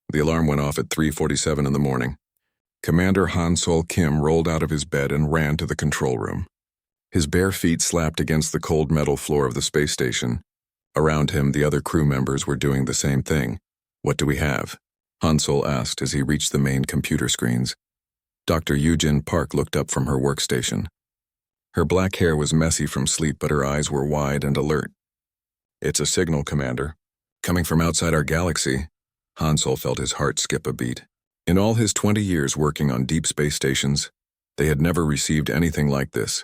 The alarm went off at 3:47 in the morning. Commander Han Sol Kim rolled out of his bed and ran to the control room. His bare feet slapped against the cold metal floor of the space station. Around him, the other crew members were doing the same thing. "What do we have?" Han Sol asked as he reached the main computer screens. Dr. Yujin Park looked up from her workstation. Her black hair was messy from sleep, but her eyes were wide and alert. "It's a signal, Commander. Coming from outside our galaxy." Han Sol felt his heart skip a beat. In all his 20 years working on deep space stations, they had never received anything like this.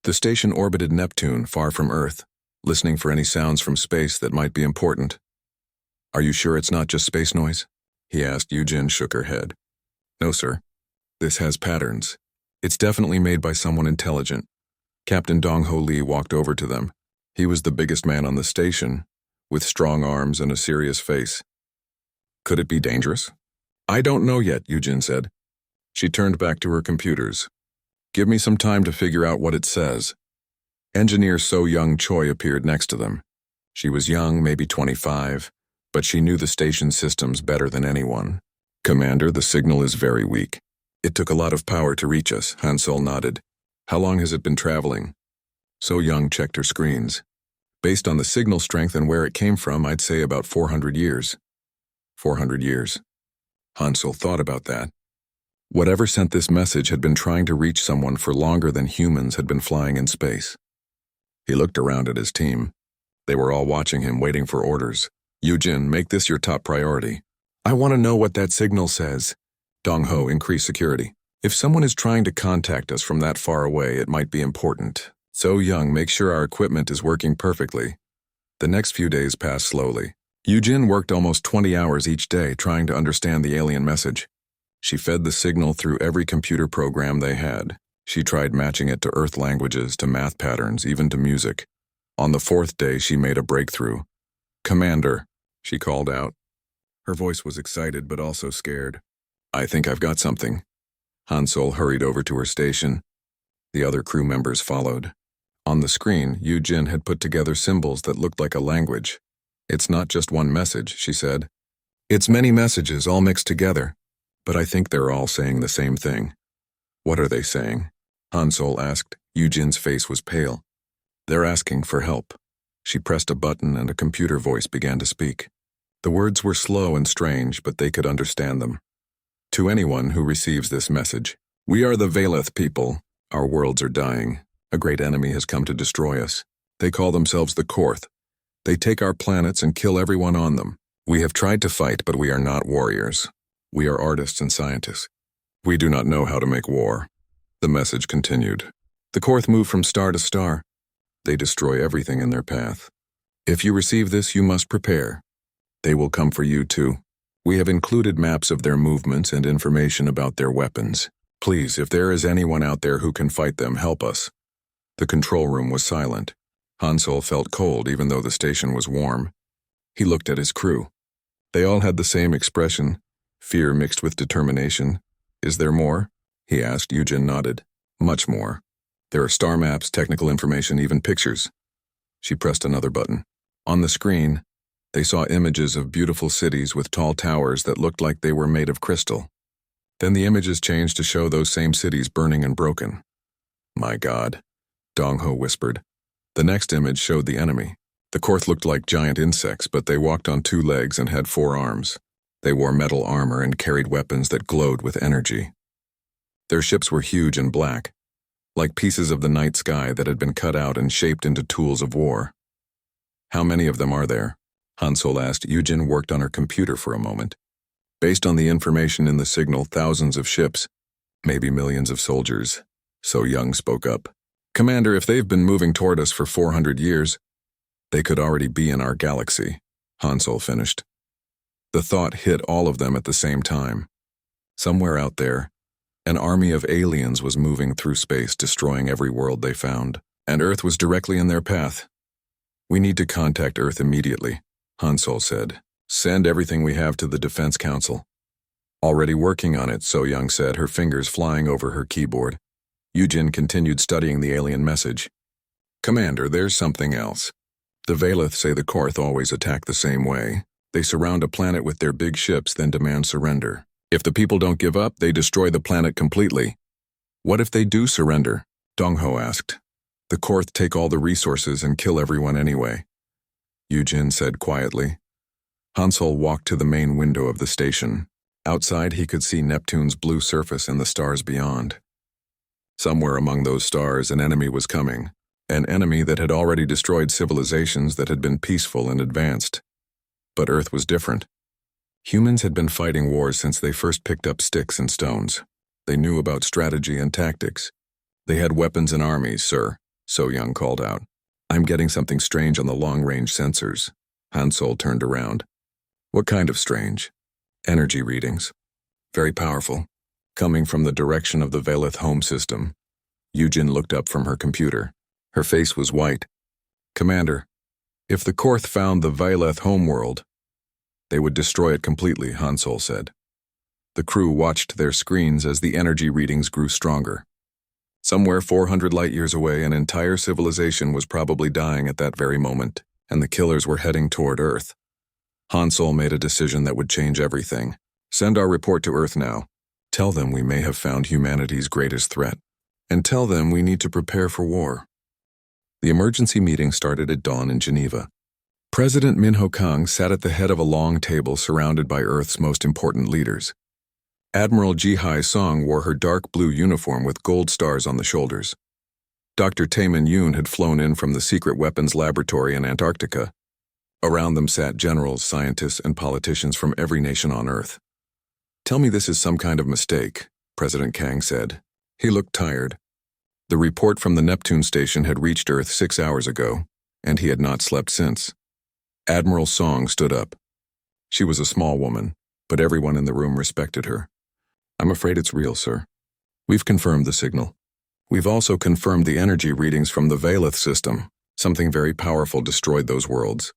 The station orbited Neptune, far from Earth, listening for any sounds from space that might be important. "Are you sure it's not just space noise?" he asked. Yujin shook her head. "No, sir. This has patterns. It's definitely made by someone intelligent." Captain Dong-Ho Lee walked over to them. He was the biggest man on the station, with strong arms and a serious face. "Could it be dangerous?" "I don't know yet," Yujin said. She turned back to her computers. "Give me some time to figure out what it says." Engineer So Young Choi appeared next to them. She was young, maybe 25, but she knew the station systems better than anyone. "Commander, the signal is very weak. It took a lot of power to reach us," Han Sol nodded. "How long has it been traveling?" So Young checked her screens. "Based on the signal strength and where it came from, I'd say about 400 years. 400 years. Han Sol thought about that. Whatever sent this message had been trying to reach someone for longer than humans had been flying in space. He looked around at his team. They were all watching him, waiting for orders. "Yujin, make this your top priority." "I want to know what that signal says." "Dong-Ho, increase security. If someone is trying to contact us from that far away, it might be important. So Young, make sure our equipment is working perfectly." The next few days passed slowly. Yujin worked almost 20 hours each day trying to understand the alien message. She fed the signal through every computer program they had. She tried matching it to Earth languages, to math patterns, even to music. On the 4th day, she made a breakthrough. "Commander," she called out. Her voice was excited but also scared. "I think I've got something." Han Sol hurried over to her station. The other crew members followed. On the screen, Yujin had put together symbols that looked like a language. "It's not just one message," she said. "It's many messages all mixed together, but I think they're all saying the same thing." "What are they saying?" Han Sol asked. Yujin's face was pale. "They're asking for help." She pressed a button and a computer voice began to speak. The words were slow and strange, but they could understand them. "To anyone who receives this message, we are the Valeth people. Our worlds are dying. A great enemy has come to destroy us. They call themselves the Korth. They take our planets and kill everyone on them. We have tried to fight, but we are not warriors. We are artists and scientists. We do not know how to make war." The message continued. "The Korth move from star to star. They destroy everything in their path. If you receive this, you must prepare. They will come for you too. We have included maps of their movements and information about their weapons. Please, if there is anyone out there who can fight them, help us." The control room was silent. Han Sol felt cold even though the station was warm. He looked at his crew. They all had the same expression, fear mixed with determination. "Is there more?" he asked. Yujin nodded. "Much more. There are star maps, technical information, even pictures." She pressed another button. On the screen, they saw images of beautiful cities with tall towers that looked like they were made of crystal. Then the images changed to show those same cities burning and broken. "My God," Dong-Ho whispered. The next image showed the enemy. The Korth looked like giant insects, but they walked on 2 legs and had 4 arms. They wore metal armor and carried weapons that glowed with energy. Their ships were huge and black, like pieces of the night sky that had been cut out and shaped into tools of war. "How many of them are there?" Han Sol asked. Yujin worked on her computer for a moment. "Based on the information in the signal, thousands of ships, maybe millions of soldiers." So Young spoke up. "Commander, if they've been moving toward us for 400 years, they could already be in our galaxy," Han Sol finished. The thought hit all of them at the same time. Somewhere out there, an army of aliens was moving through space, destroying every world they found, and Earth was directly in their path. "We need to contact Earth immediately," Han Sol said. "Send everything we have to the Defense Council." "Already working on it," So Young said, her fingers flying over her keyboard. Yujin continued studying the alien message. "Commander, there's something else. The Valeth say the Korth always attack the same way. They surround a planet with their big ships, then demand surrender. If the people don't give up, they destroy the planet completely. What if they do surrender? Dongho asked. The Korth take all the resources and kill everyone anyway, Yujin said quietly. Hansol walked to the main window of the station. Outside, he could see Neptune's blue surface and the stars beyond. Somewhere among those stars, an enemy was coming, an enemy that had already destroyed civilizations that had been peaceful and advanced. But Earth was different. Humans had been fighting wars since they first picked up sticks and stones. They knew about strategy and tactics. They had weapons and armies, sir, So Young called out. I'm getting something strange on the long-range sensors. Hansol turned around. What kind of strange? Energy readings. Very powerful. Coming from the direction of the Velith home system. Yujin looked up from her computer. Her face was white. Commander, if the Korth found the Velith homeworld, they would destroy it completely, Hansol said. The crew watched their screens as the energy readings grew stronger. Somewhere 400 light-years away, an entire civilization was probably dying at that very moment, and the killers were heading toward Earth. Hansol made a decision that would change everything. Send our report to Earth now. Tell them we may have found humanity's greatest threat. And tell them we need to prepare for war. The emergency meeting started at dawn in Geneva. President Min Ho Kang sat at the head of a long table surrounded by Earth's most important leaders. Admiral Ji Hai Song wore her dark blue uniform with gold stars on the shoulders. Dr. Taemin Yoon had flown in from the secret weapons laboratory in Antarctica. Around them sat generals, scientists, and politicians from every nation on Earth. Tell me this is some kind of mistake, President Kang said. He looked tired. The report from the Neptune station had reached Earth 6 hours ago, and he had not slept since. Admiral Song stood up. She was a small woman, but everyone in the room respected her. I'm afraid it's real, sir. We've confirmed the signal. We've also confirmed the energy readings from the Velith system. Something very powerful destroyed those worlds.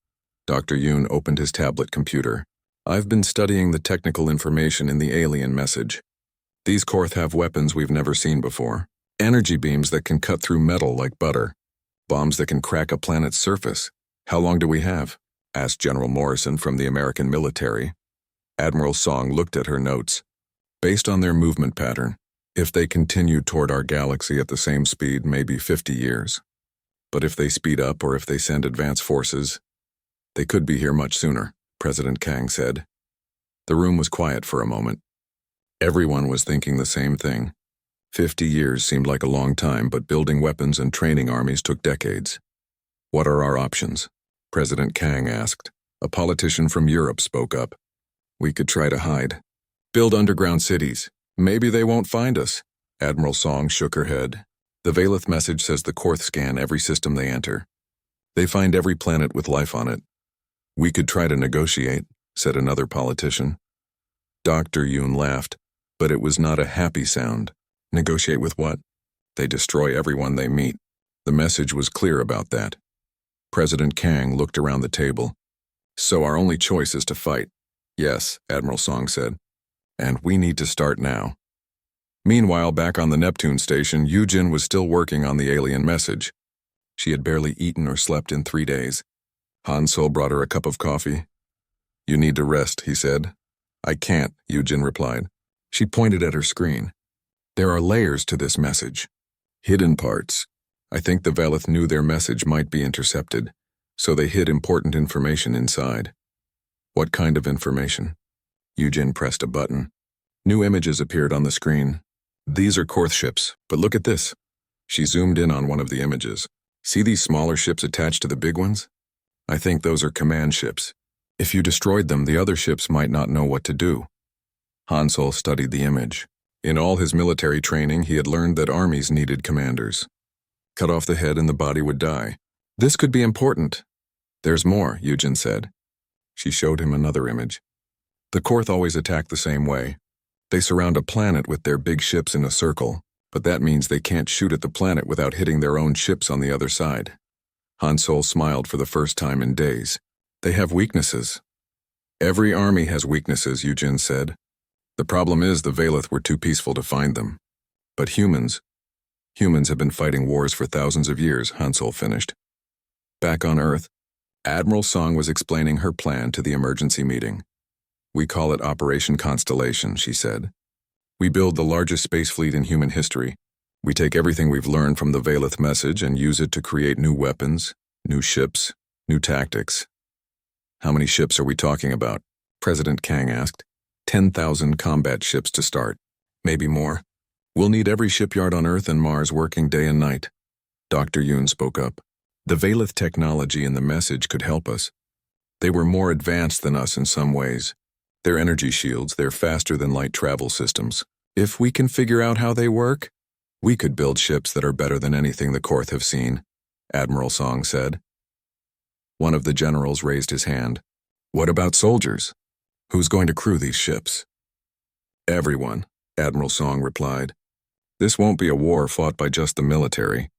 Dr. Yoon opened his tablet computer. I've been studying the technical information in the alien message. These Korth have weapons we've never seen before. Energy beams that can cut through metal like butter. Bombs that can crack a planet's surface. How long do we have? Asked General Morrison from the American military. Admiral Song looked at her notes. Based on their movement pattern, if they continue toward our galaxy at the same speed, maybe 50 years. But if they speed up or if they send advance forces, they could be here much sooner, President Kang said. The room was quiet for a moment. Everyone was thinking the same thing. 50 years seemed like a long time, but building weapons and training armies took decades. What are our options? President Kang asked. A politician from Europe spoke up. We could try to hide. Build underground cities. Maybe they won't find us. Admiral Song shook her head. The Velith message says the Korth scan every system they enter. They find every planet with life on it. We could try to negotiate, said another politician. Dr. Yoon laughed, but it was not a happy sound. Negotiate with what? They destroy everyone they meet. The message was clear about that. President Kang looked around the table. So our only choice is to fight. Yes, Admiral Song said. And we need to start now. Meanwhile, back on the Neptune station, Yujin was still working on the alien message. She had barely eaten or slept in 3 days. Hansol brought her a cup of coffee. You need to rest, he said. I can't, Yujin replied. She pointed at her screen. There are layers to this message. Hidden parts. I think the Velith knew their message might be intercepted, so they hid important information inside. What kind of information? Yujin pressed a button. New images appeared on the screen. These are Korth ships, but look at this. She zoomed in on one of the images. See these smaller ships attached to the big ones? I think those are command ships. If you destroyed them, the other ships might not know what to do. Hansol studied the image. In all his military training, he had learned that armies needed commanders. Cut off the head and the body would die. This could be important. There's more, Yujin said. She showed him another image. The Korth always attack the same way. They surround a planet with their big ships in a circle, but that means they can't shoot at the planet without hitting their own ships on the other side. Hansol smiled for the first time in days. They have weaknesses. Every army has weaknesses, Yujin said. The problem is the Velith were too peaceful to find them. But humans have been fighting wars for thousands of years, Hansol finished. Back on Earth, Admiral Song was explaining her plan to the emergency meeting. "We call it Operation Constellation," she said. "We build the largest space fleet in human history. We take everything we've learned from the Valeth message and use it to create new weapons, new ships, new tactics." "How many ships are we talking about?" President Kang asked. 10,000 combat ships to start. Maybe more. We'll need every shipyard on Earth and Mars working day and night. Dr. Yoon spoke up. "The Valeth technology in the message could help us. They were more advanced than us in some ways. Their energy shields, they're faster than light travel systems. If we can figure out how they work, we could build ships that are better than anything the Korth have seen," Admiral Song said. One of the generals raised his hand. "What about soldiers? Who's going to crew these ships?" "Everyone," Admiral Song replied. "This won't be a war fought by just the military.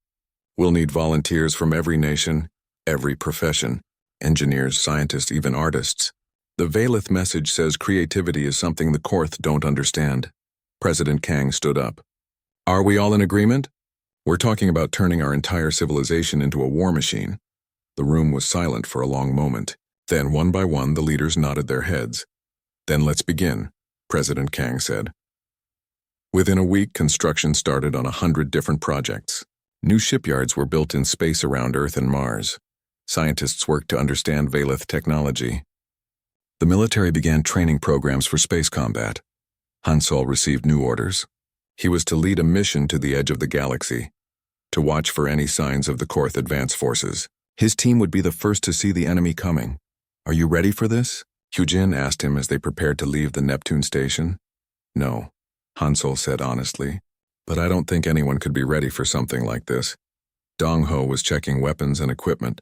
We'll need volunteers from every nation, every profession, engineers, scientists, even artists. The Valeth message says creativity is something the Korth don't understand." President Kang stood up. "Are we all in agreement? We're talking about turning our entire civilization into a war machine." The room was silent for a long moment. Then, one by one, the leaders nodded their heads. "Then let's begin," President Kang said. Within a week, construction started on 100 different projects. New shipyards were built in space around Earth and Mars. Scientists worked to understand Valeth technology. The military began training programs for space combat. Han Sol received new orders. He was to lead a mission to the edge of the galaxy, to watch for any signs of the Korth advance forces. His team would be the first to see the enemy coming. "Are you ready for this?" Hyujin asked him as they prepared to leave the Neptune station. "No," Han Sol said honestly, "but I don't think anyone could be ready for something like this." Dong Ho was checking weapons and equipment.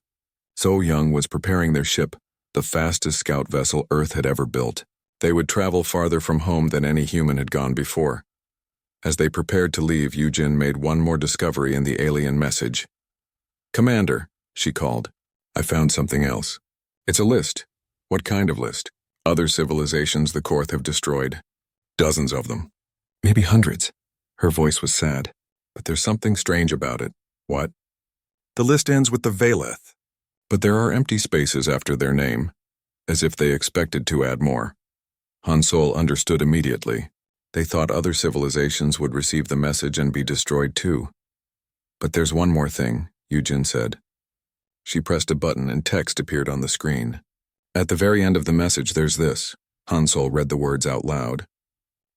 So Young was preparing their ship, the fastest scout vessel Earth had ever built. They would travel farther from home than any human had gone before. As they prepared to leave, Hyujin made one more discovery in the alien message. "Commander," she called, "I found something else. It's a list." "What kind of list?" "Other civilizations the Korth have destroyed. Dozens of them. Maybe hundreds." Her voice was sad. "But there's something strange about it." "What?" "The list ends with the Valeth. But there are empty spaces after their name, as if they expected to add more." Han Sol understood immediately. They thought other civilizations would receive the message and be destroyed too. "But there's one more thing," Hyujin said. She pressed a button and text appeared on the screen. "At the very end of the message there's this." Han Sol read the words out loud.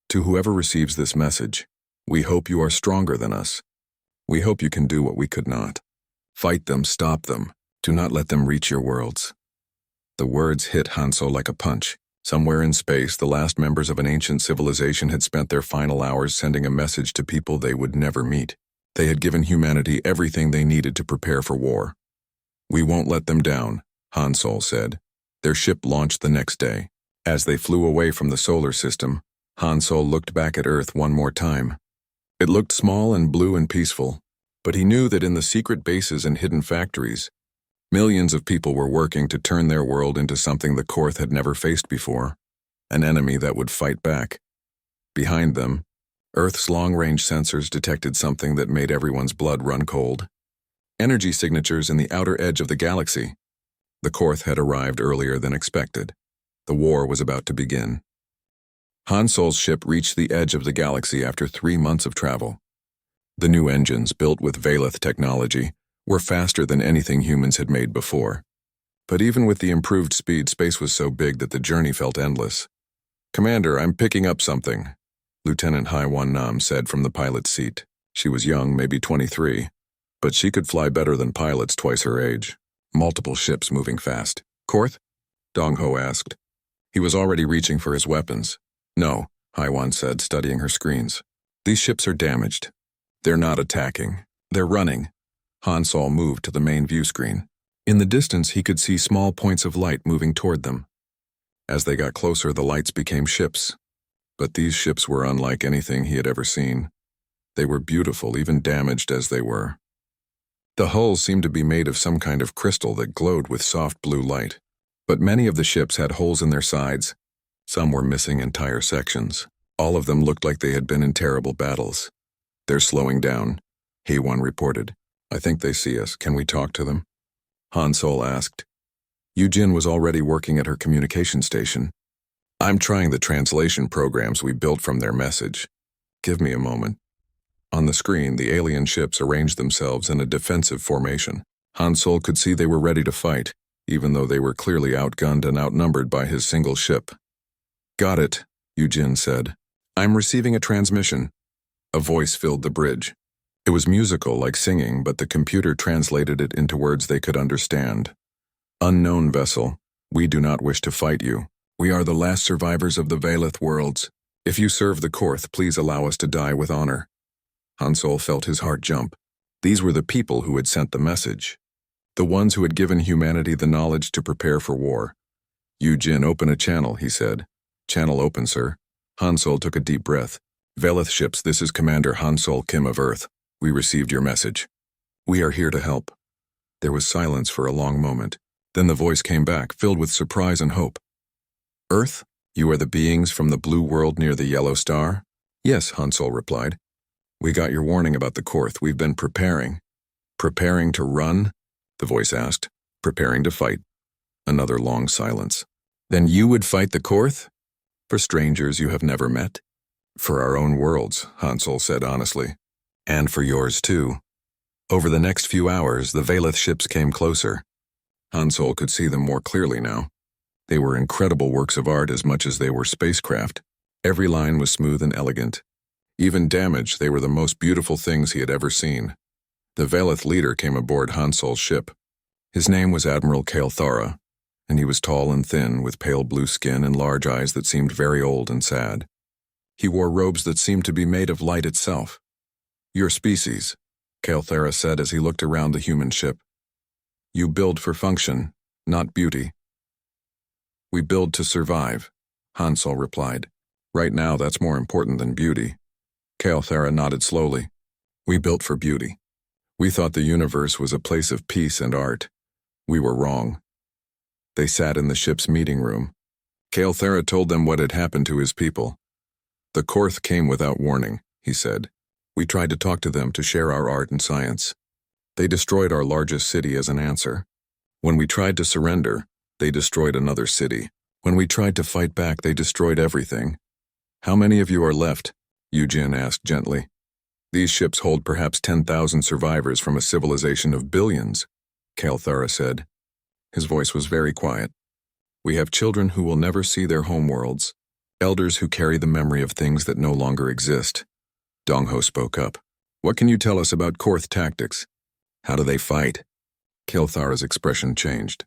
"To whoever receives this message, we hope you are stronger than us. We hope you can do what we could not. Fight them, stop them. Do not let them reach your worlds." The words hit Han Sol like a punch. Somewhere in space, the last members of an ancient civilization had spent their final hours sending a message to people they would never meet. They had given humanity everything they needed to prepare for war. "We won't let them down," Han Sol said. Their ship launched the next day. As they flew away from the solar system, Han Sol looked back at Earth one more time. It looked small and blue and peaceful, but he knew that in the secret bases and hidden factories, millions of people were working to turn their world into something the Korth had never faced before, an enemy that would fight back. Behind them, Earth's long-range sensors detected something that made everyone's blood run cold. Energy signatures in the outer edge of the galaxy. The Korth had arrived earlier than expected. The war was about to begin. Han Sol's ship reached the edge of the galaxy after 3 months of travel. The new engines, built with Valeth technology, were faster than anything humans had made before. But even with the improved speed, space was so big that the journey felt endless. "Commander, I'm picking up something," Lieutenant Haiwan Nam said from the pilot's seat. She was young, maybe 23, but she could fly better than pilots twice her age. Multiple ships moving fast. "Korth?" Dong Ho asked. He was already reaching for his weapons. "No," Haiwan said, studying her screens. "These ships are damaged. They're not attacking. They're running." Han Sol moved to the main view screen. In the distance, he could see small points of light moving toward them. As they got closer, the lights became ships. But these ships were unlike anything he had ever seen. They were beautiful, even damaged as they were. The hulls seemed to be made of some kind of crystal that glowed with soft blue light. But many of the ships had holes in their sides. Some were missing entire sections. All of them looked like they had been in terrible battles. "They're slowing down," Hee-Won reported. "I think they see us. Can we talk to them?" Han Sol asked. Yujin was already working at her communication station. I'm trying the translation programs we built from their message. Give me a moment. On the screen, the alien ships arranged themselves in a defensive formation. Han Sol could see they were ready to fight, even though they were clearly outgunned and outnumbered by his single ship. Got it, Yujin said. I'm receiving a transmission. A voice filled the bridge. It was musical, like singing, but the computer translated it into words they could understand. Unknown vessel, we do not wish to fight you. We are the last survivors of the Valeth worlds. If you serve the Korth, please allow us to die with honor. Han Sol felt his heart jump. These were the people who had sent the message. The ones who had given humanity the knowledge to prepare for war. Yujin, open a channel, he said. Channel open, sir. Han Sol took a deep breath. Valeth ships, this is Commander Han Sol Kim of Earth. We received your message. We are here to help. There was silence for a long moment. Then the voice came back, filled with surprise and hope. Earth, you are the beings from the blue world near the yellow star? Yes, Han Sol replied. We got your warning about the Korth. We've been preparing. Preparing to run? The voice asked. Preparing to fight. Another long silence. Then you would fight the Korth? For strangers you have never met? For our own worlds, Han Sol said honestly. And for yours too. Over the next few hours, the Valeth ships came closer. Han Sol could see them more clearly now. They were incredible works of art as much as they were spacecraft. Every line was smooth and elegant. Even damaged, they were the most beautiful things he had ever seen. The Valeth leader came aboard Han Sol's ship. His name was Admiral Kael'thara, and he was tall and thin, with pale blue skin and large eyes that seemed very old and sad. He wore robes that seemed to be made of light itself. Your species, Kael'thara said as he looked around the human ship. You build for function, not beauty. We build to survive, Han Sol replied. Right now that's more important than beauty. Kael'thara nodded slowly. We built for beauty. We thought the universe was a place of peace and art. We were wrong. They sat in the ship's meeting room. Kael'thara told them what had happened to his people. The Korth came without warning, he said. We tried to talk to them to share our art and science. They destroyed our largest city as an answer. When we tried to surrender, they destroyed another city. When we tried to fight back, they destroyed everything. How many of you are left? Yujin asked gently. These ships hold perhaps 10,000 survivors from a civilization of billions, Kael'thara said. His voice was very quiet. We have children who will never see their homeworlds, elders who carry the memory of things that no longer exist. Dongho spoke up. What can you tell us about Korth tactics? How do they fight? Kael'thara's expression changed.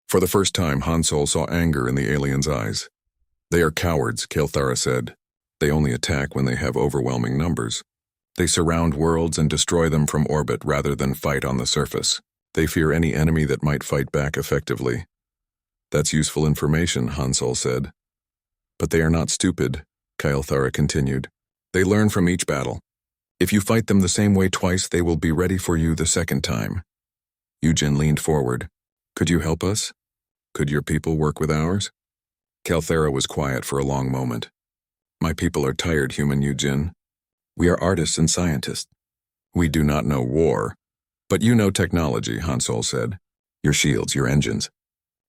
For the first time, Han Sol saw anger in the alien's eyes. They are cowards, Kael'thara said. They only attack when they have overwhelming numbers. They surround worlds and destroy them from orbit rather than fight on the surface. They fear any enemy that might fight back effectively. That's useful information, Han Sol said. But they are not stupid, Kael'thara continued. They learn from each battle. If you fight them the same way twice, they will be ready for you the second time. Yujin leaned forward. Could you help us? Could your people work with ours? Kael'thara was quiet for a long moment. My people are tired, human Yujin. We are artists and scientists. We do not know war. But you know technology, Han Sol said. Your shields, your engines.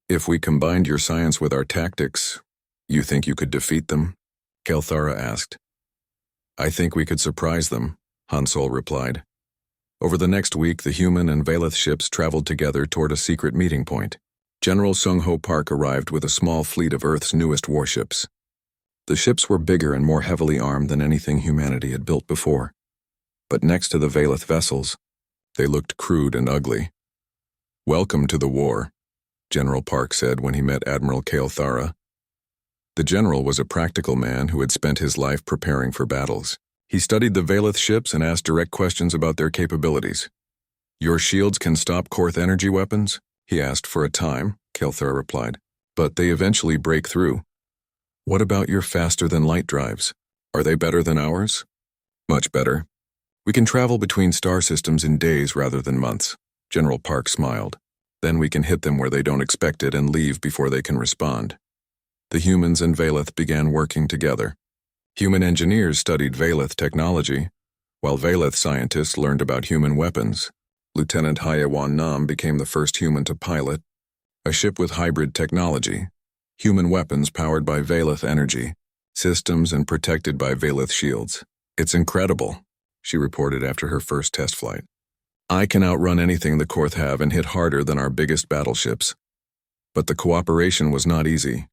If we combined your science with our tactics, you think you could defeat them? Kael'thara asked. I think we could surprise them, Han Sol replied. Over the next week, the human and Valeth ships traveled together toward a secret meeting point. General Sung-Ho Park arrived with a small fleet of Earth's newest warships. The ships were bigger and more heavily armed than anything humanity had built before. But next to the Valeth vessels, they looked crude and ugly. Welcome to the war, General Park said when he met Admiral Kael'thara. The general was a practical man who had spent his life preparing for battles. He studied the Valeth ships and asked direct questions about their capabilities. Your shields can stop Korth energy weapons? He asked. For a time, Kael'thara replied. But they eventually break through. What about your faster-than-light drives? Are they better than ours? Much better. We can travel between star systems in days rather than months. General Park smiled. Then we can hit them where they don't expect it and leave before they can respond. The humans and Valeth began working together. Human engineers studied Valeth technology, while Valeth scientists learned about human weapons. Lieutenant Hyewan Nam became the first human to pilot, A ship with hybrid technology, human weapons powered by Valeth energy, systems and protected by Valeth shields. It's incredible, she reported after her first test flight. I can outrun anything the Korth have and hit harder than our biggest battleships. But the cooperation was not easy.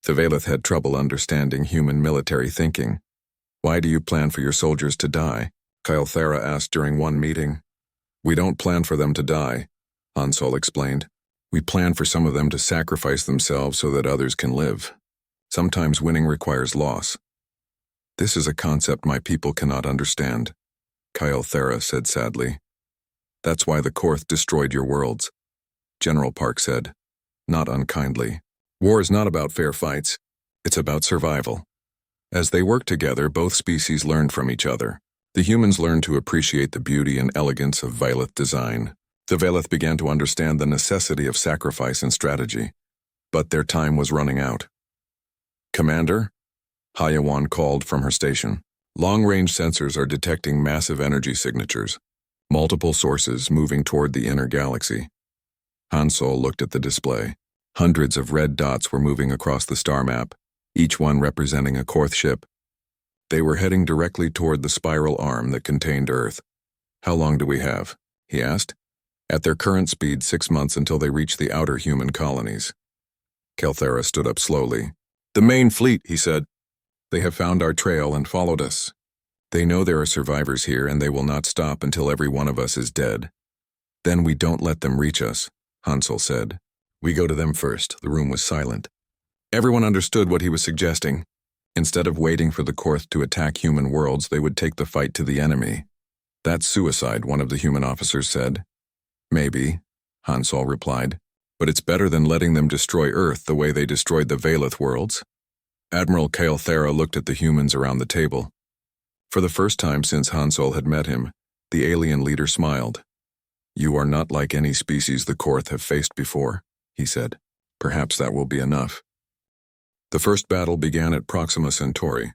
The Valeth had trouble understanding human military thinking. Why do you plan for your soldiers to die? Kythera asked during one meeting. We don't plan for them to die, Hansol explained. We plan for some of them to sacrifice themselves so that others can live. Sometimes winning requires loss. This is a concept my people cannot understand, Kythera said sadly. That's why the Korth destroyed your worlds, General Park said, not unkindly. War is not about fair fights. It's about survival. As they worked together, both species learned from each other. The humans learned to appreciate the beauty and elegance of Valeth design. The Valeth began to understand the necessity of sacrifice and strategy. But their time was running out. Commander? Hayawan called from her station. Long-range sensors are detecting massive energy signatures. Multiple sources moving toward the inner galaxy. Hansol looked at the display. Hundreds of red dots were moving across the star map, each one representing a Korth ship. They were heading directly toward the spiral arm that contained Earth. How long do we have? He asked. At their current speed, 6 months until they reach the outer human colonies. Kythera stood up slowly. The main fleet, he said. They have found our trail and followed us. They know there are survivors here and they will not stop until every one of us is dead. Then we don't let them reach us, Hansol said. We go to them first. The room was silent. Everyone understood what he was suggesting. Instead of waiting for the Korth to attack human worlds, they would take the fight to the enemy. That's suicide, one of the human officers said. Maybe, Hansol replied, but it's better than letting them destroy Earth the way they destroyed the Valeth worlds. Admiral Kythera looked at the humans around the table. For the first time since Hansol had met him, the alien leader smiled. You are not like any species the Korth have faced before, he said. Perhaps that will be enough. The first battle began at Proxima Centauri.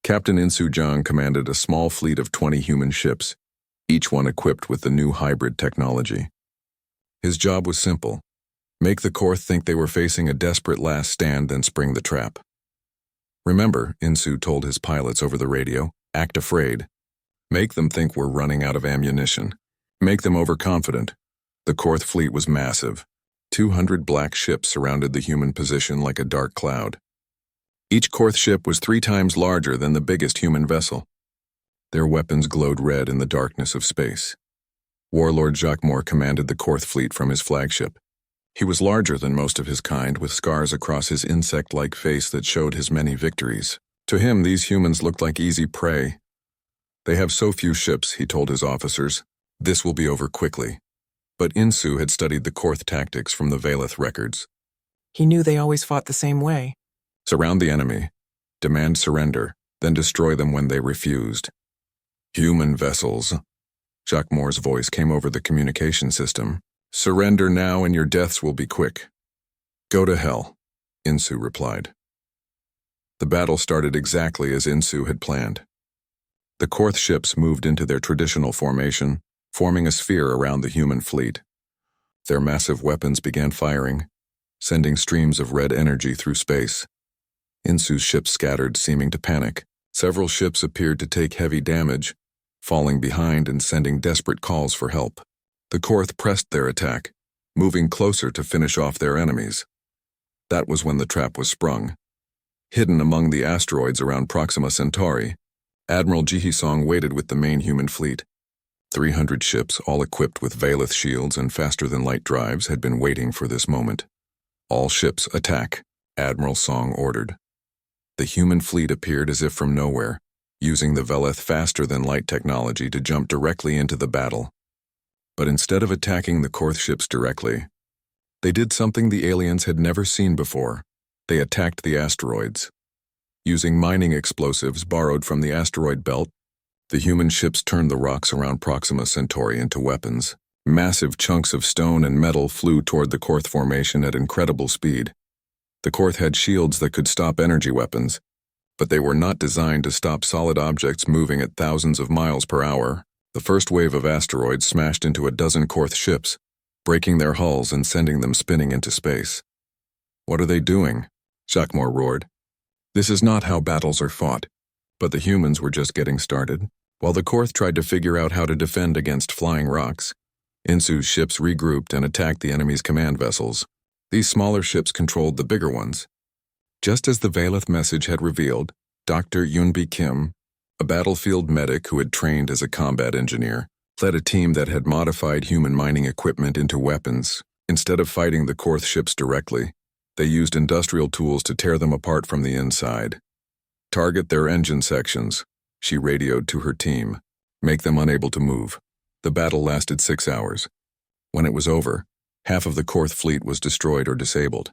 Captain Insu Zhang commanded a small fleet of 20 human ships, each one equipped with the new hybrid technology. His job was simple. Make the Korth think they were facing a desperate last stand, then spring the trap. Remember, Insu told his pilots over the radio, act afraid. Make them think we're running out of ammunition. Make them overconfident. The Korth fleet was massive. 200 black ships surrounded the human position like a dark cloud. Each Korth ship was 3 times larger than the biggest human vessel. Their weapons glowed red in the darkness of space. Warlord Jacquemore commanded the Korth fleet from his flagship. He was larger than most of his kind, with scars across his insect-like face that showed his many victories. To him, these humans looked like easy prey. They have so few ships, he told his officers. This will be over quickly. But Insu had studied the Korth tactics from the Valeth records. He knew they always fought the same way. Surround the enemy, demand surrender, then destroy them when they refused. Human vessels. Jacquemore's voice came over the communication system. Surrender now and your deaths will be quick. Go to hell, Insu replied. The battle started exactly as Insu had planned. The Korth ships moved into their traditional formation, forming a sphere around the human fleet. Their massive weapons began firing, sending streams of red energy through space. Insu's ships scattered, seeming to panic. Several ships appeared to take heavy damage, falling behind and sending desperate calls for help. The Korth pressed their attack, moving closer to finish off their enemies. That was when the trap was sprung. Hidden among the asteroids around Proxima Centauri, Admiral Jihisong waited with the main human fleet. 300 ships, all equipped with Valeth shields and faster-than-light drives, had been waiting for this moment. All ships attack, Admiral Song ordered. The human fleet appeared as if from nowhere, using the Valeth faster-than-light technology to jump directly into the battle. But instead of attacking the Korth ships directly, they did something the aliens had never seen before. They attacked the asteroids. Using mining explosives borrowed from the asteroid belt, the human ships turned the rocks around Proxima Centauri into weapons. Massive chunks of stone and metal flew toward the Korth formation at incredible speed. The Korth had shields that could stop energy weapons, but they were not designed to stop solid objects moving at thousands of miles per hour. The first wave of asteroids smashed into a dozen Korth ships, breaking their hulls and sending them spinning into space. "What are they doing?" Jacquemore roared. "This is not how battles are fought." But the humans were just getting started. While the Korth tried to figure out how to defend against flying rocks, Insu's ships regrouped and attacked the enemy's command vessels. These smaller ships controlled the bigger ones. Just as the Valeth message had revealed, Dr. Yunbi Kim, a battlefield medic who had trained as a combat engineer, led a team that had modified human mining equipment into weapons. Instead of fighting the Korth ships directly, they used industrial tools to tear them apart from the inside. "Target their engine sections," she radioed to her team. "Make them unable to move." The battle lasted 6 hours. When it was over, half of the Korth fleet was destroyed or disabled.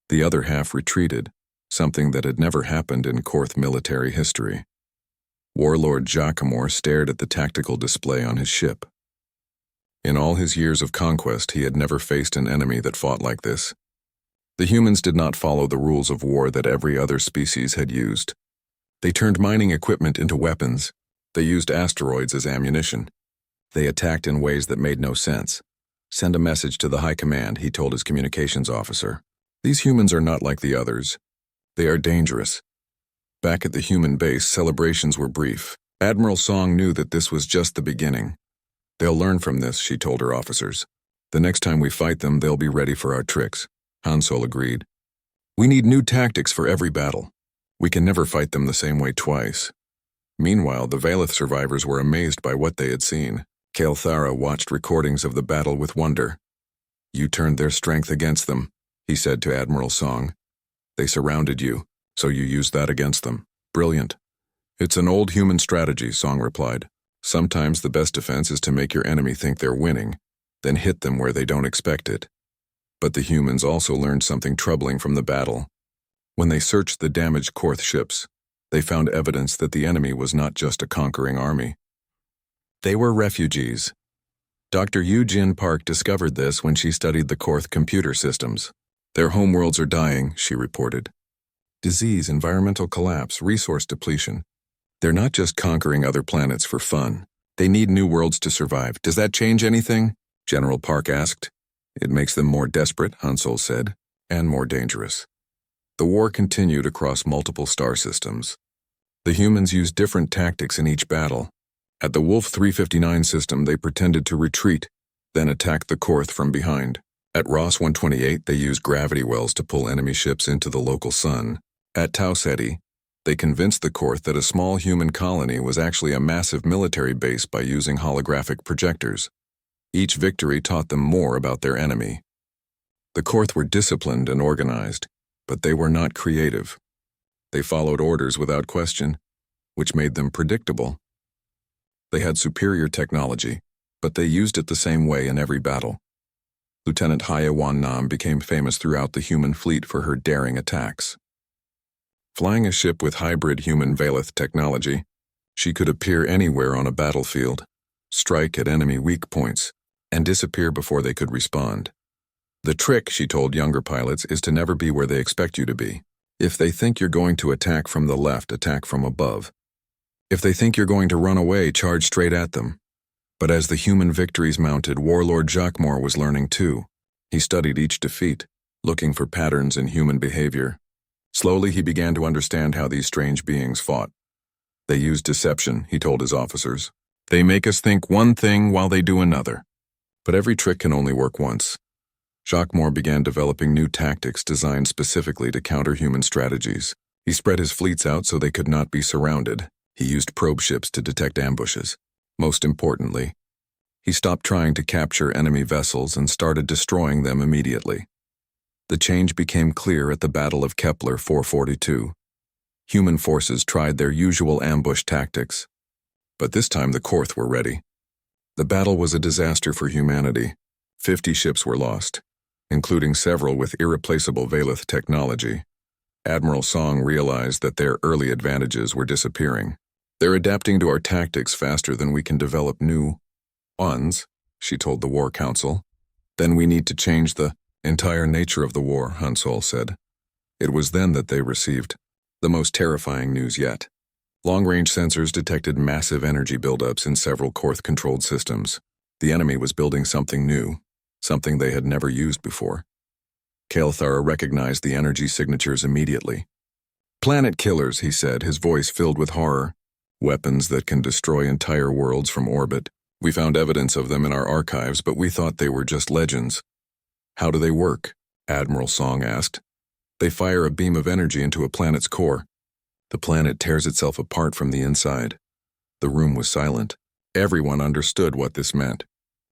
The other half retreated, something that had never happened in Korth military history. Warlord Jacquemore stared at the tactical display on his ship. In all his years of conquest, he had never faced an enemy that fought like this. The humans did not follow the rules of war that every other species had used. They turned mining equipment into weapons. They used asteroids as ammunition. They attacked in ways that made no sense. "Send a message to the High Command," he told his communications officer. "These humans are not like the others. They are dangerous." Back at the human base, celebrations were brief. Admiral Song knew that this was just the beginning. "They'll learn from this," she told her officers. "The next time we fight them, they'll be ready for our tricks." Hansol agreed. "We need new tactics for every battle. We can never fight them the same way twice." Meanwhile, the Valeth survivors were amazed by what they had seen. Kael'thara watched recordings of the battle with wonder. "You turned their strength against them," he said to Admiral Song. "They surrounded you, so you used that against them. Brilliant." "It's an old human strategy," Song replied. "Sometimes the best defense is to make your enemy think they're winning, then hit them where they don't expect it." But the humans also learned something troubling from the battle. When they searched the damaged Korth ships, they found evidence that the enemy was not just a conquering army. They were refugees. Dr. Yu Jin Park discovered this when she studied the Korth computer systems. "Their homeworlds are dying," she reported. "Disease, environmental collapse, resource depletion. They're not just conquering other planets for fun. They need new worlds to survive. Does that change anything?" General Park asked. "It makes them more desperate," Hansol said, "and more dangerous." The war continued across multiple star systems. The humans used different tactics in each battle. At the Wolf 359 system, they pretended to retreat, then attacked the Korth from behind. At Ross 128, they used gravity wells to pull enemy ships into the local sun. At Tau Ceti, they convinced the Korth that a small human colony was actually a massive military base by using holographic projectors. Each victory taught them more about their enemy. The Korth were disciplined and organized, but they were not creative. They followed orders without question, which made them predictable. They had superior technology, but they used it the same way in every battle. Lieutenant Haya Wan Nam became famous throughout the human fleet for her daring attacks. Flying a ship with hybrid human Valeth technology, she could appear anywhere on a battlefield, strike at enemy weak points, and disappear before they could respond. "The trick," she told younger pilots, "is to never be where they expect you to be. If they think you're going to attack from the left, attack from above. If they think you're going to run away, charge straight at them." But as the human victories mounted, Warlord Jacquemore was learning too. He studied each defeat, looking for patterns in human behavior. Slowly, he began to understand how these strange beings fought. "They use deception," he told his officers. "They make us think one thing while they do another. But every trick can only work once." Jacquemore began developing new tactics designed specifically to counter human strategies. He spread his fleets out so they could not be surrounded. He used probe ships to detect ambushes. Most importantly, he stopped trying to capture enemy vessels and started destroying them immediately. The change became clear at the Battle of Kepler 442. Human forces tried their usual ambush tactics, but this time the Korth were ready. The battle was a disaster for humanity. 50 ships were lost, including several with irreplaceable Valeth technology. Admiral Song realized that their early advantages were disappearing. "They're adapting to our tactics faster than we can develop new ones," she told the War Council. "Then we need to change the entire nature of the war," Hansol said. It was then that they received the most terrifying news yet. Long-range sensors detected massive energy buildups in several Korth-controlled systems. The enemy was building something new, something they had never used before. Kael'thara recognized the energy signatures immediately. "Planet killers," he said, his voice filled with horror. "Weapons that can destroy entire worlds from orbit. We found evidence of them in our archives, but we thought they were just legends." "How do they work?" Admiral Song asked. "They fire a beam of energy into a planet's core. The planet tears itself apart from the inside." The room was silent. Everyone understood what this meant.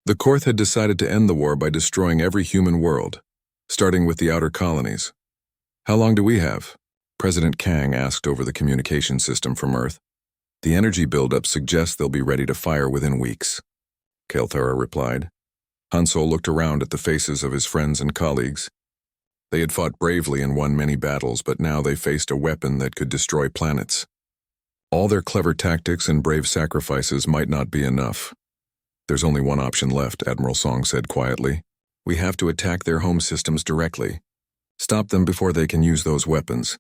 The Korth had decided to end the war by destroying every human world, starting with the outer colonies. "How long do we have?" President Kang asked over the communication system from Earth. "The energy buildup suggests they'll be ready to fire within weeks," Kael'thara replied. Hansol looked around at the faces of his friends and colleagues. They had fought bravely and won many battles, but now they faced a weapon that could destroy planets. All their clever tactics and brave sacrifices might not be enough. "There's only one option left," Admiral Song said quietly. "We have to attack their home systems directly. Stop them before they can use those weapons."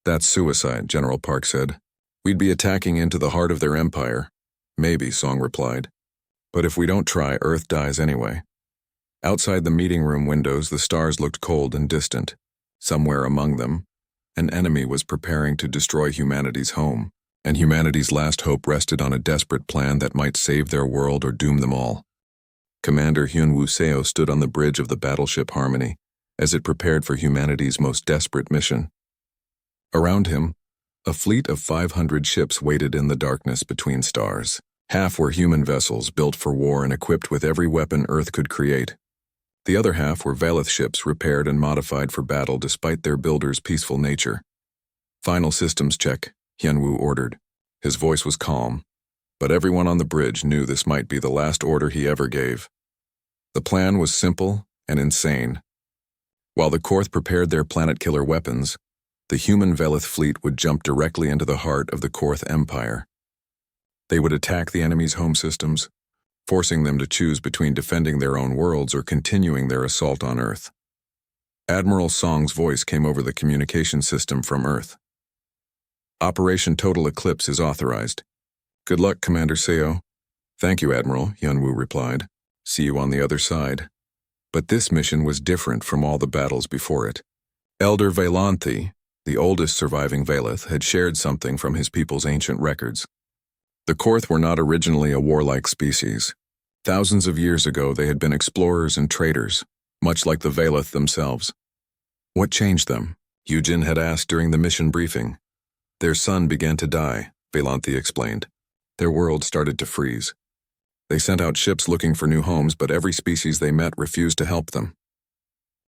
"That's suicide," General Park said. "We'd be attacking into the heart of their empire." "Maybe," Song replied. "But if we don't try, Earth dies anyway." Outside the meeting room windows, the stars looked cold and distant. Somewhere among them, an enemy was preparing to destroy humanity's home, and humanity's last hope rested on a desperate plan that might save their world or doom them all. Commander Hyunwoo Seo stood on the bridge of the battleship Harmony as it prepared for humanity's most desperate mission. Around him, a fleet of 500 ships waited in the darkness between stars. Half were human vessels built for war and equipped with every weapon Earth could create. The other half were Velith ships repaired and modified for battle despite their builders' peaceful nature. "Final systems check," Hyunwoo ordered. His voice was calm, but everyone on the bridge knew this might be the last order he ever gave. The plan was simple and insane. While the Korth prepared their planet-killer weapons, the human Velith fleet would jump directly into the heart of the Korth Empire. They would attack the enemy's home systems, forcing them to choose between defending their own worlds or continuing their assault on Earth. Admiral Song's voice came over the communication system from Earth. "Operation Total Eclipse is authorized." "Good luck, Commander Seo." "Thank you, Admiral," Hyunwoo replied. "See you on the other side." But this mission was different from all the battles before it. Elder Valanthi, the oldest surviving Velith, had shared something from his people's ancient records. The Korth were not originally a warlike species. Thousands of years ago, they had been explorers and traders, much like the Velith themselves. "What changed them?" Yujin had asked during the mission briefing. "Their sun began to die," Valanthi explained. "Their world started to freeze. They sent out ships looking for new homes, but every species they met refused to help them.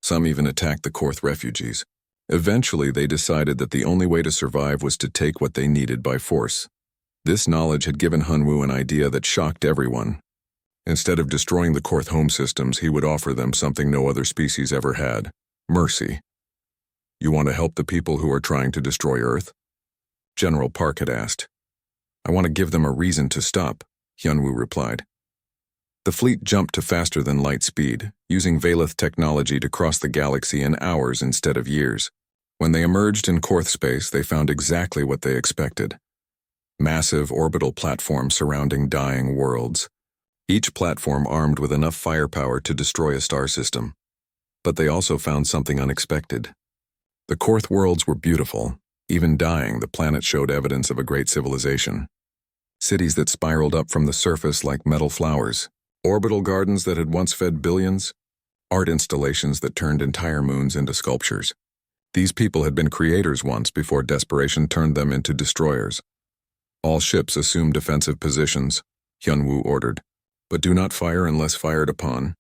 Some even attacked the Korth refugees. Eventually, they decided that the only way to survive was to take what they needed by force. This knowledge had given Hyunwoo an idea that shocked everyone. Instead of destroying the Korth home systems, he would offer them something no other species ever had: mercy. "You want to help the people who are trying to destroy Earth?" General Park had asked. "I want to give them a reason to stop," Hyunwoo replied. The fleet jumped to faster than light speed, using Velith technology to cross the galaxy in hours instead of years. When they emerged in Korth space, they found exactly what they expected: massive orbital platforms surrounding dying worlds, each platform armed with enough firepower to destroy a star system. But they also found something unexpected. The Korth worlds were beautiful. Even dying, the planet showed evidence of a great civilization. Cities that spiraled up from the surface like metal flowers, orbital gardens that had once fed billions, art installations that turned entire moons into sculptures. These people had been creators once before desperation turned them into destroyers. "All ships assume defensive positions," Hyunwoo ordered, "but do not fire unless fired upon."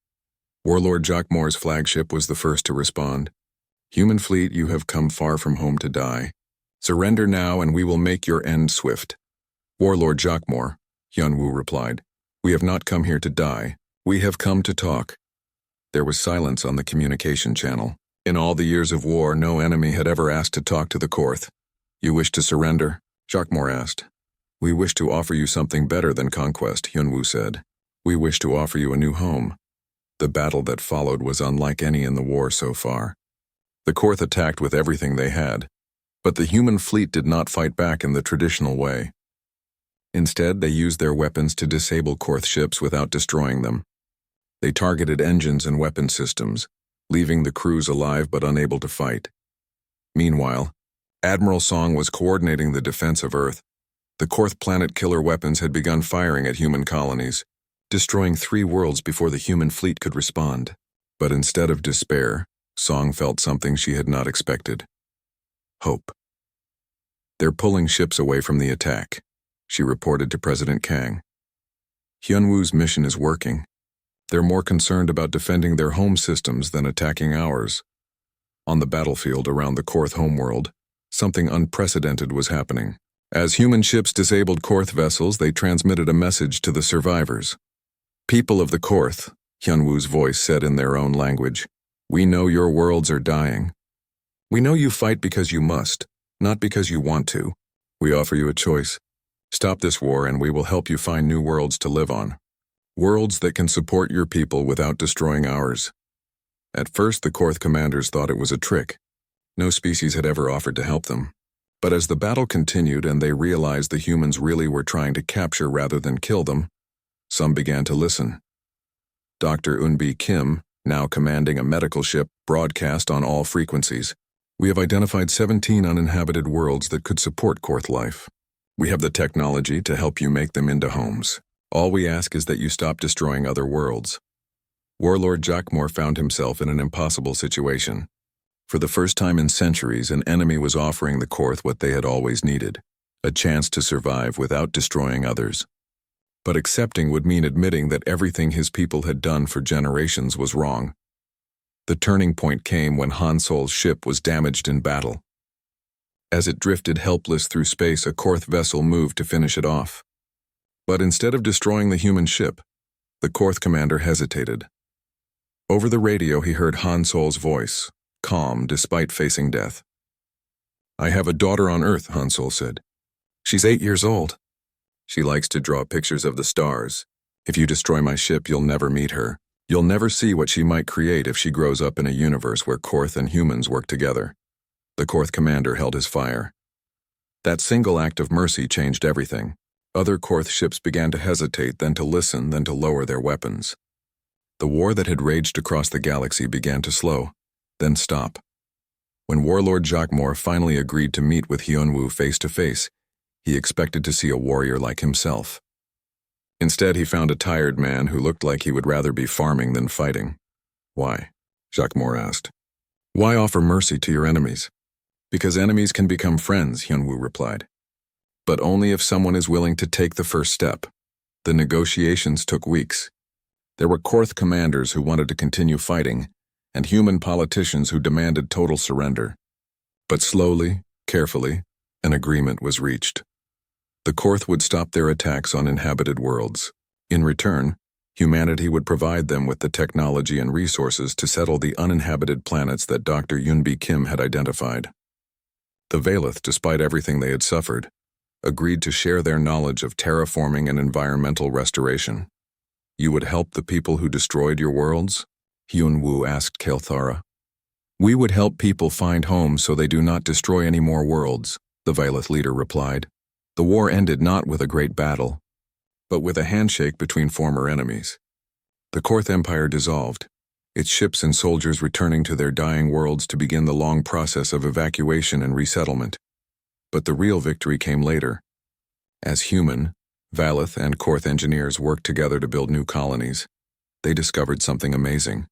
Warlord Jokmor's flagship was the first to respond. "Human fleet, you have come far from home to die. Surrender now and we will make your end swift." "Warlord Jokmor," Hyunwoo replied, "we have not come here to die. We have come to talk." There was silence on the communication channel. In all the years of war, no enemy had ever asked to talk to the Korth. "You wish to surrender?" Jokmor asked. "We wish to offer you something better than conquest," Hyunwoo said. "We wish to offer you a new home." The battle that followed was unlike any in the war so far. The Korth attacked with everything they had, but the human fleet did not fight back in the traditional way. Instead, they used their weapons to disable Korth ships without destroying them. They targeted engines and weapon systems, leaving the crews alive but unable to fight. Meanwhile, Admiral Song was coordinating the defense of Earth. The Korth planet killer weapons had begun firing at human colonies, destroying 3 worlds before the human fleet could respond. But instead of despair, Song felt something she had not expected. Hope. "They're pulling ships away from the attack," she reported to President Kang. "Hyunwoo's mission is working. They're more concerned about defending their home systems than attacking ours." On the battlefield around the Korth homeworld, something unprecedented was happening. As human ships disabled Korth vessels, they transmitted a message to the survivors. "People of the Korth," Hyunwoo's voice said in their own language, "we know your worlds are dying. We know you fight because you must, not because you want to. We offer you a choice. Stop this war and we will help you find new worlds to live on. Worlds that can support your people without destroying ours." At first, the Korth commanders thought it was a trick. No species had ever offered to help them. But as the battle continued and they realized the humans really were trying to capture rather than kill them, some began to listen. Dr. Eun-bi Kim, now commanding a medical ship, broadcast on all frequencies. "We have identified 17 uninhabited worlds that could support Korth life. We have the technology to help you make them into homes. All we ask is that you stop destroying other worlds." Warlord Jacquemore found himself in an impossible situation. For the first time in centuries, an enemy was offering the Korth what they had always needed, a chance to survive without destroying others. But accepting would mean admitting that everything his people had done for generations was wrong. The turning point came when Han Sol's ship was damaged in battle. As it drifted helpless through space, a Korth vessel moved to finish it off. But instead of destroying the human ship, the Korth commander hesitated. Over the radio he heard Han Sol's voice, calm despite facing death. "I have a daughter on Earth," Han Sol said. "She's 8 years old. She likes to draw pictures of the stars. If you destroy my ship, you'll never meet her. You'll never see what she might create if she grows up in a universe where Korth and humans work together." The Korth commander held his fire. That single act of mercy changed everything. Other Korth ships began to hesitate, then to listen, then to lower their weapons. The war that had raged across the galaxy began to slow, then stop. When Warlord Jacquemore finally agreed to meet with Hyunwoo face to face, he expected to see a warrior like himself. Instead, he found a tired man who looked like he would rather be farming than fighting. "Why?" Jacquemore asked. "Why offer mercy to your enemies?" "Because enemies can become friends," Hyunwoo replied. "But only if someone is willing to take the first step." The negotiations took weeks. There were Korth commanders who wanted to continue fighting, and human politicians who demanded total surrender. But slowly, carefully, an agreement was reached. The Korth would stop their attacks on inhabited worlds. In return, humanity would provide them with the technology and resources to settle the uninhabited planets that Dr. Eun-bi Kim had identified. The Valeth, despite everything they had suffered, agreed to share their knowledge of terraforming and environmental restoration. "You would help the people who destroyed your worlds?" Hyunwoo asked Kelthara. "We would help people find homes so they do not destroy any more worlds," the Valeth leader replied. The war ended not with a great battle, but with a handshake between former enemies. The Korth Empire dissolved, its ships and soldiers returning to their dying worlds to begin the long process of evacuation and resettlement. But the real victory came later. As human, Valeth and Korth engineers worked together to build new colonies, they discovered something amazing.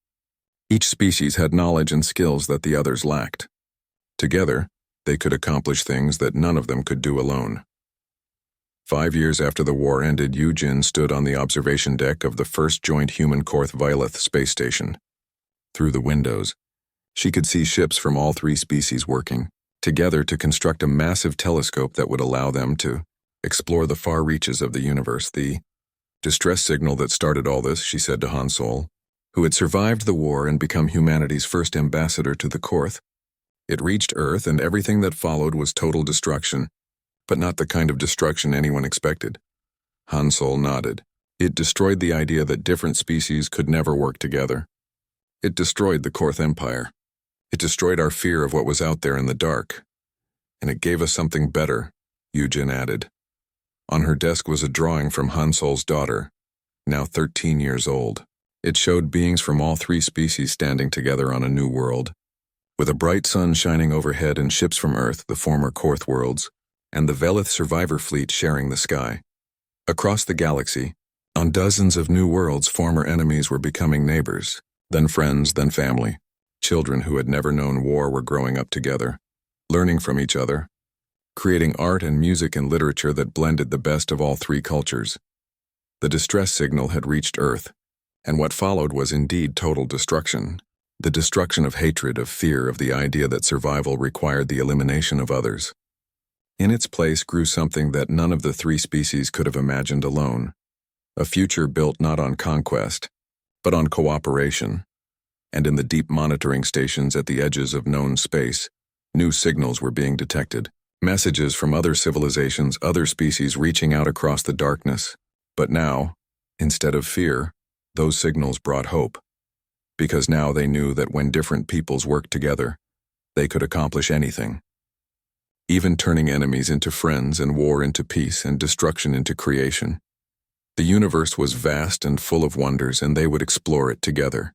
Each species had knowledge and skills that the others lacked. Together, they could accomplish things that none of them could do alone. 5 years after the war ended, Yu-jin stood on the observation deck of the first joint human Korth Valeth space station. Through the windows, she could see ships from all 3 species working together to construct a massive telescope that would allow them to explore the far reaches of the universe. "The distress signal that started all this," she said to Han Sol, who had survived the war and become humanity's first ambassador to the Korth. "It reached Earth, and everything that followed was total destruction, but not the kind of destruction anyone expected." Han Sol nodded. "It destroyed the idea that different species could never work together. It destroyed the Korth Empire. It destroyed our fear of what was out there in the dark. And it gave us something better," Yu-jin added. On her desk was a drawing from Han Sol's daughter, now 13 years old. It showed beings from all three species standing together on a new world, with a bright sun shining overhead and ships from Earth, the former Korth worlds, and the Velith survivor fleet sharing the sky. Across the galaxy, on dozens of new worlds, former enemies were becoming neighbors, then friends, then family. Children who had never known war were growing up together, learning from each other, creating art and music and literature that blended the best of all three cultures. The distress signal had reached Earth, and what followed was indeed total destruction. The destruction of hatred, of fear, of the idea that survival required the elimination of others. In its place grew something that none of the three species could have imagined alone. A future built not on conquest, but on cooperation. And in the deep monitoring stations at the edges of known space, new signals were being detected. Messages from other civilizations, other species reaching out across the darkness. But now, instead of fear, those signals brought hope. Because now they knew that when different peoples worked together, they could accomplish anything. Even turning enemies into friends and war into peace and destruction into creation. The universe was vast and full of wonders, and they would explore it together.